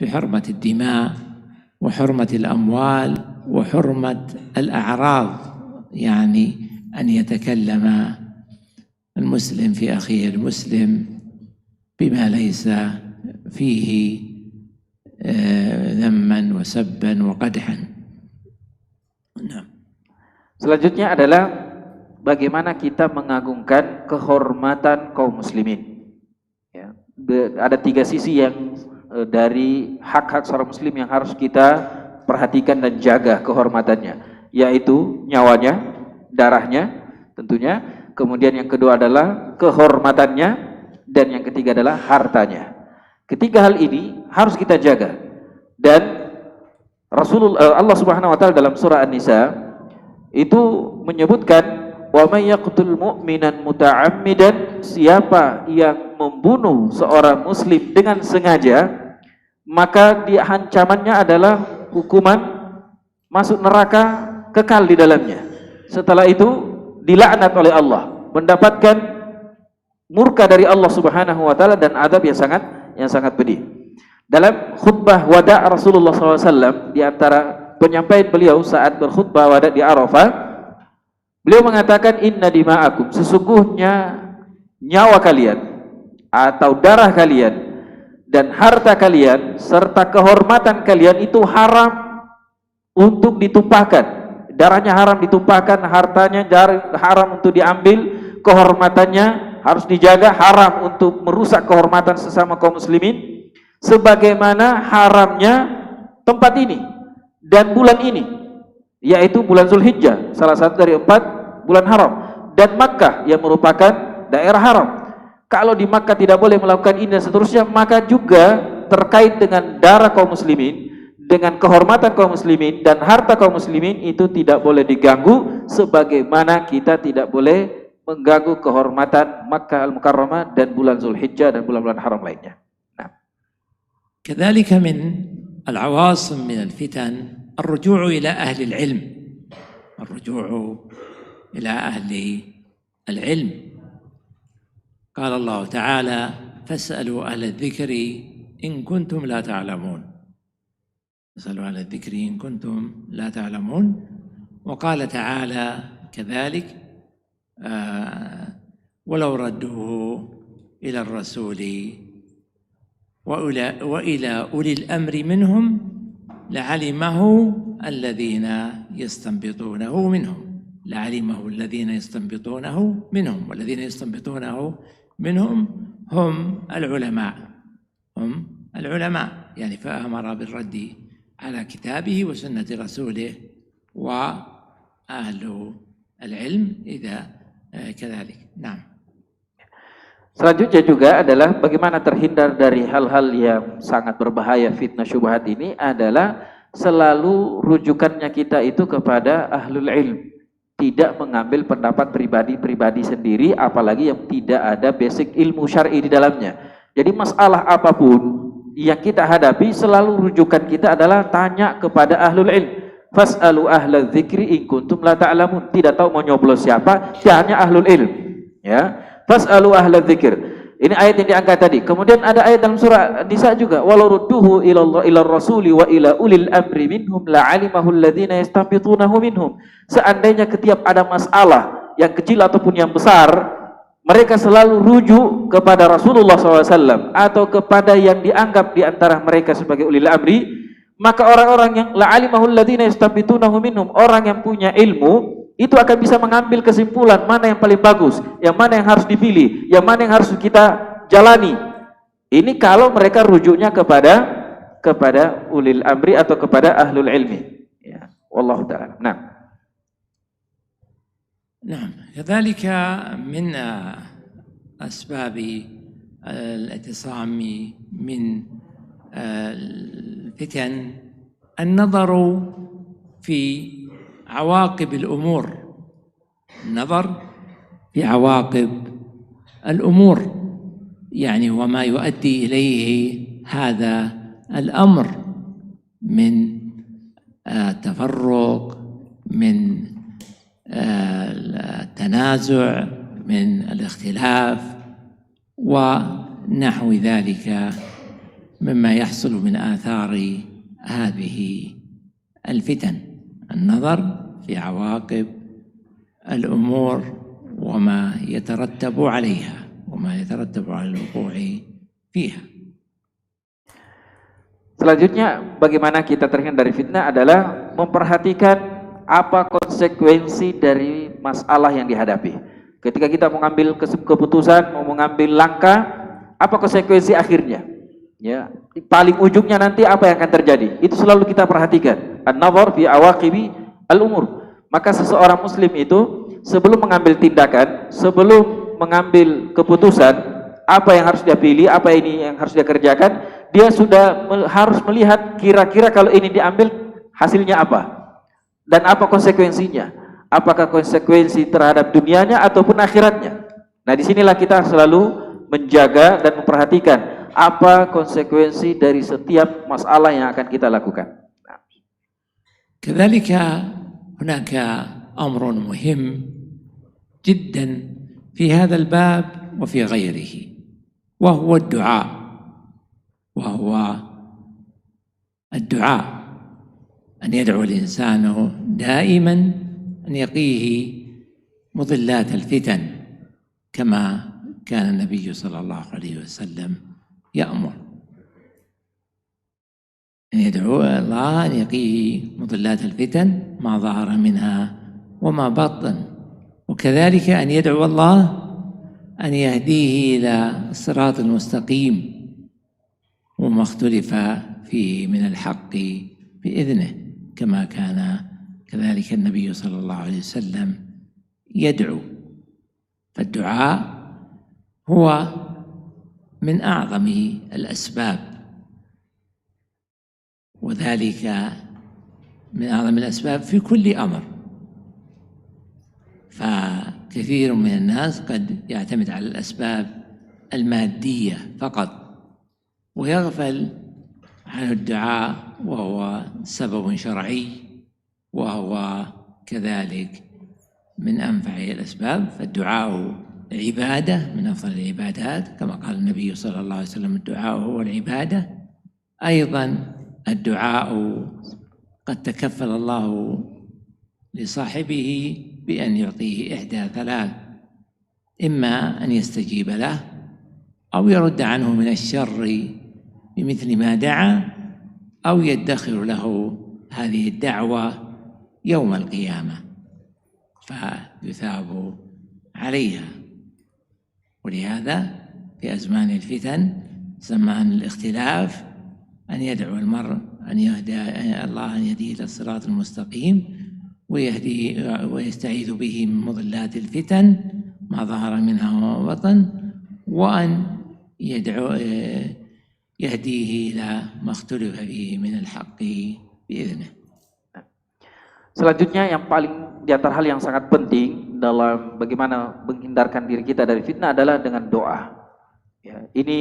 بحرمة الدماء وحرمة الأموال وحرمة الأعراض، يعني أن يتكلم المسلم في أخيه المسلم بما ليس فيه ذما وسبا وقدحا. Selanjutnya adalah bagaimana kita mengagungkan kehormatan kaum muslimin. Ya, ada 3 sisi yang dari hak-hak seorang muslim yang harus kita perhatikan dan jaga kehormatannya, yaitu nyawanya, darahnya tentunya, kemudian yang kedua adalah kehormatannya, dan yang ketiga adalah hartanya. Ketiga hal ini harus kita jaga. Dan Allah Subhanahu wa taala dalam surah An-Nisa itu menyebutkan, wa may yaqtul mu'minan muta'ammidan, siapa yang membunuh seorang muslim dengan sengaja, maka ancamannya adalah hukuman masuk neraka kekal di dalamnya. Setelah itu dilaknat oleh Allah, mendapatkan murka dari Allah Subhanahu wa taala dan adab yang sangat pedih. Dalam khutbah wada Rasulullah SAW, di antara penyampaian beliau saat berkhutbah wada di Arafah, beliau mengatakan, inna dima'akum, sesungguhnya nyawa kalian atau darah kalian dan harta kalian serta kehormatan kalian itu haram untuk ditumpahkan. Darahnya haram ditumpahkan, hartanya haram untuk diambil, kehormatannya harus dijaga, haram untuk merusak kehormatan sesama kaum muslimin, sebagaimana haramnya tempat ini dan bulan ini, yaitu bulan Zulhijjah, salah satu dari 4 bulan haram, dan Makkah yang merupakan daerah haram. Kalau di Makkah tidak boleh melakukan ini dan seterusnya, maka juga terkait dengan darah kaum muslimin, dengan kehormatan kaum muslimin dan harta kaum muslimin itu tidak boleh diganggu, sebagaimana kita tidak boleh mengganggu kehormatan Makkah Al-Mukarramah dan bulan Zulhijjah dan bulan-bulan haram lainnya. كذلك من العواصم من الفتن الرجوع إلى أهل العلم، الرجوع إلى أهل العلم. قال الله تعالى فاسألوا أهل الذكر إن كنتم لا تعلمون، فاسألوا أهل الذكر إن كنتم لا تعلمون. وقال تعالى كذلك ولو ردوه إلى الرسول وإلى أولي الأمر منهم لعلمه الذين يستنبطونه منهم، لعلمه الذين يستنبطونه منهم، والذين يستنبطونه منهم هم العلماء، يعني فأمر بالرد على كتابه وسنة رسوله وأهل العلم إذا كذلك. نعم. Selanjutnya juga adalah bagaimana terhindar dari hal-hal yang sangat berbahaya, fitnah syubhat ini adalah selalu rujukannya kita itu kepada ahlul ilm, tidak mengambil pendapat pribadi-pribadi sendiri, apalagi yang tidak ada basic ilmu syar'i di dalamnya. Jadi masalah apapun yang kita hadapi, selalu rujukan kita adalah tanya kepada ahlul ilm. Fas'alu ahla dzikri in kuntum la ta'lamun. Tidak tahu mau nyoblos siapa, tanya ahlul ilm. Ya. Fas'alu ahla dzikr. Ini ayat yang diangkat tadi. Kemudian ada ayat dalam surah Nisa juga, walau rudduhu ila rasuli wa ila ulil amri minhum la'alimahu alladhina yastanbitunahu minhum. Seandainya setiap ada masalah yang kecil ataupun yang besar, mereka selalu rujuk kepada Rasulullah SAW atau kepada yang dianggap di antara mereka sebagai ulil amri, maka orang-orang yang la'alimahu alladhina yastanbitunahu minhum, orang yang punya ilmu itu akan bisa mengambil kesimpulan mana yang paling bagus, yang mana yang harus dipilih, yang mana yang harus kita jalani. Ini kalau mereka rujuknya kepada ulil amri atau kepada ahlul ilmi. Ya, wallahu ta'ala. نعم. كذلك من أسباب الاعتصام من الفتن النظر في عواقب الأمور، النظر في عواقب الأمور، يعني وما يؤدي إليه هذا الأمر من تفرق، من التنازع، من الاختلاف ونحو ذلك مما يحصل من آثار هذه الفتن. النظر في عواقب الأمور وما يترتب عليها وما يترتب على الوقوع فيها. Selanjutnya, bagaimana kita terhindar dari fitnah adalah memperhatikan apa konsekuensi dari masalah yang dihadapi. Ketika kita mengambil keputusan, mau mengambil langkah, apa konsekuensi akhirnya? Ya, paling ujungnya nanti apa yang akan terjadi? Itu selalu kita perhatikan. An-nazar fi awaqibi al-umur. Maka seseorang muslim itu sebelum mengambil tindakan, sebelum mengambil keputusan, apa yang harus dia pilih, apa ini yang harus dia kerjakan, dia sudah harus melihat kira-kira kalau ini diambil hasilnya apa dan apa konsekuensinya. Apakah konsekuensi terhadap dunianya ataupun akhiratnya. Nah, disinilah kita selalu menjaga dan memperhatikan apa konsekuensi dari setiap masalah yang akan kita lakukan. كذلك هناك أمر مهم جدا في هذا الباب وفي غيره، وهو الدعاء أن يدعو الإنسان دائما أن يقيه مضلات الفتن كما كان النبي صلى الله عليه وسلم يأمر، أن يدعو الله أن يقيه مضلات الفتن ما ظهر منها وما بطن، وكذلك أن يدعو الله أن يهديه إلى الصراط المستقيم وما اختلف فيه من الحق بإذنه، كما كان كذلك النبي صلى الله عليه وسلم يدعو. فالدعاء هو من أعظم الأسباب، وذلك من أعظم الأسباب في كل أمر. فكثير من الناس قد يعتمد على الأسباب المادية فقط ويغفل عن الدعاء، وهو سبب شرعي وهو كذلك من أنفع الأسباب. فالدعاء عبادة من أفضل العبادات كما قال النبي صلى الله عليه وسلم: الدعاء هو العبادة. أيضا الدعاء قد تكفل الله لصاحبه بأن يعطيه إحدى ثلاث: إما أن يستجيب له أو يرد عنه من الشر بمثل ما دعا أو يدخر له هذه الدعوة يوم القيامة فيثاب عليها. ولهذا في أزمان الفتن زمان الاختلاف أن يدعو المرء أن يهدى الله أن يهديه إلى الصراط المستقيم ويستعيذ به من مضلات الفتن ما ظهر منها وما بطن، وأن يهديه إلى ما اختلف فيه من الحق بإذنه. Selanjutnya yang paling di antara hal yang sangat penting dalam bagaimana menghindarkan diri kita dari fitnah adalah dengan doa. Ya, ini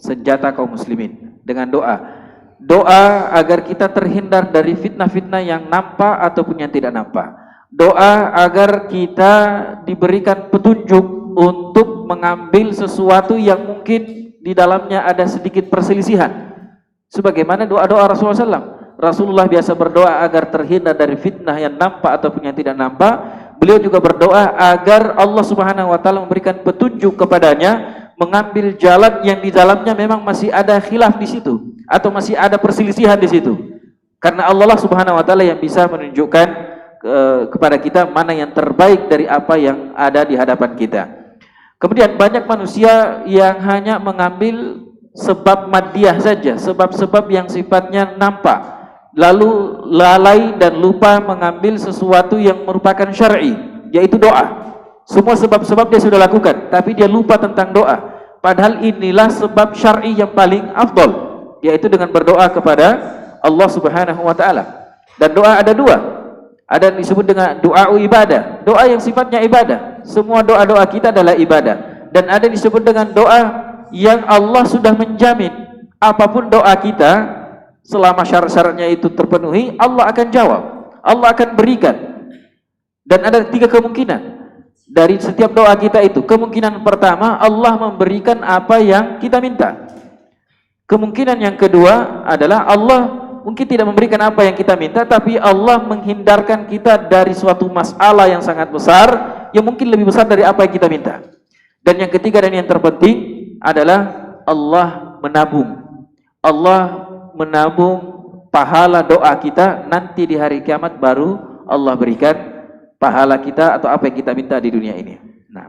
senjata kaum muslimin, dengan doa. Doa agar kita terhindar dari fitnah-fitnah yang nampak ataupun yang tidak nampak. Doa agar kita diberikan petunjuk untuk mengambil sesuatu yang mungkin di dalamnya ada sedikit perselisihan. Sebagaimana doa-doa Rasulullah SAW. Rasulullah biasa berdoa agar terhindar dari fitnah yang nampak ataupun yang tidak nampak. Beliau juga berdoa agar Allah Subhanahu wa taala memberikan petunjuk kepadanya mengambil jalan yang di dalamnya memang masih ada khilaf di situ atau masih ada perselisihan di situ. Karena Allah Subhanahu wa taala yang bisa menunjukkan kepada kita mana yang terbaik dari apa yang ada di hadapan kita. Kemudian banyak manusia yang hanya mengambil sebab madiyah saja, sebab-sebab yang sifatnya nampak, lalu lalai dan lupa mengambil sesuatu yang merupakan syar'i, yaitu doa. Semua sebab-sebab dia sudah lakukan, tapi dia lupa tentang doa. Padahal inilah sebab syar'i yang paling afdal, yaitu dengan berdoa kepada Allah Subhanahu wa taala. Dan doa ada dua. Ada yang disebut dengan doa ibadah, doa yang sifatnya ibadah. Semua doa-doa kita adalah ibadah. Dan ada yang disebut dengan doa yang Allah sudah menjamin apapun doa kita, selama syarat-syaratnya itu terpenuhi, Allah akan jawab, Allah akan berikan. Dan ada 3 kemungkinan dari setiap doa kita itu. Kemungkinan pertama, Allah memberikan apa yang kita minta. Kemungkinan yang kedua adalah Allah mungkin tidak memberikan apa yang kita minta, tapi Allah menghindarkan kita dari suatu masalah yang sangat besar, yang mungkin lebih besar dari apa yang kita minta. Dan yang ketiga dan yang terpenting adalah Allah menabung. Allah menabung pahala doa kita, nanti di hari kiamat baru Allah berikan pahala kita atau apa yang kita minta di dunia ini. Nah,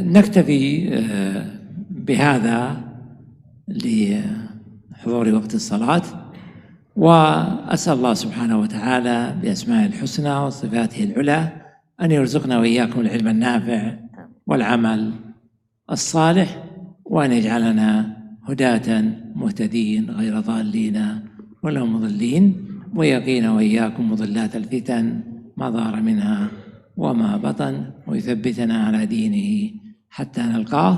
نكتفي بهذا لحضور وقت الصلاة، وأسأل الله سبحانه وتعالى بأسمائه الحسنى وصفاته العلى أن يرزقنا وإياكم العلم النافع والعمل الصالح، وأن يجعلنا هداة مهتدين غير ضالين ولا مضلين، ويقينا وإياكم مضلات الفتن ما ظهر منها وما بطن، ويثبتنا على دينه حتى نلقاه،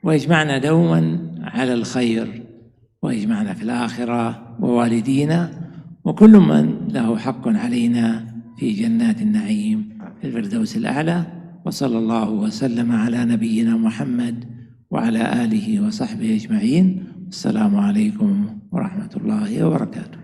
ويجمعنا دوما على الخير، ويجمعنا في الآخرة ووالدينا وكل من له حق علينا في جنات النعيم في الفردوس الأعلى. وصلى الله وسلم على نبينا محمد وعلى آله وصحبه أجمعين. السلام عليكم ورحمة الله وبركاته.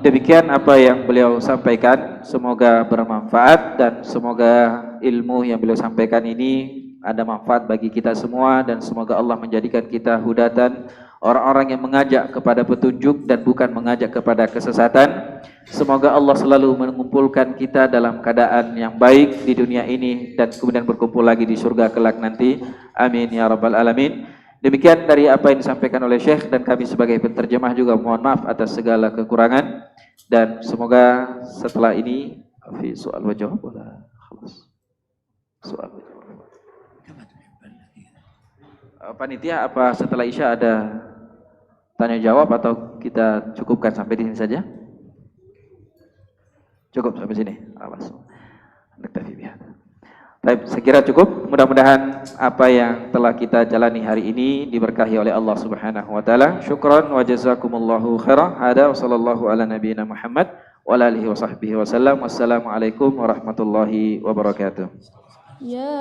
Demikian apa yang beliau sampaikan, semoga bermanfaat dan semoga ilmu yang beliau sampaikan ini ada manfaat bagi kita semua, dan semoga Allah menjadikan kita hudatan, orang-orang yang mengajak kepada petunjuk dan bukan mengajak kepada kesesatan. Semoga Allah selalu mengumpulkan kita dalam keadaan yang baik di dunia ini dan kemudian berkumpul lagi di surga kelak nanti. Amin ya rabbal alamin. Demikian dari apa yang disampaikan oleh Syekh, dan kami sebagai penterjemah juga mohon maaf atas segala kekurangan, dan semoga setelah ini fi soal wa jawab wala khalas. Soal wa jawab. Panitia, apa setelah Isya ada tanya jawab atau kita cukupkan sampai di sini saja? Cukup sampai sini. Awas. Naktafi bihadza. Baik, saya kira cukup. Mudah-mudahan apa yang telah kita jalani hari ini diberkahi oleh Allah Subhanahu wa taala. Syukran wa jazakumullahu khairan. Hada wa sallallahu ala nabiyyina Muhammad wa ala alihi wa sahbihi wasallam. Wassalamualaikum warahmatullahi wabarakatuh. Ya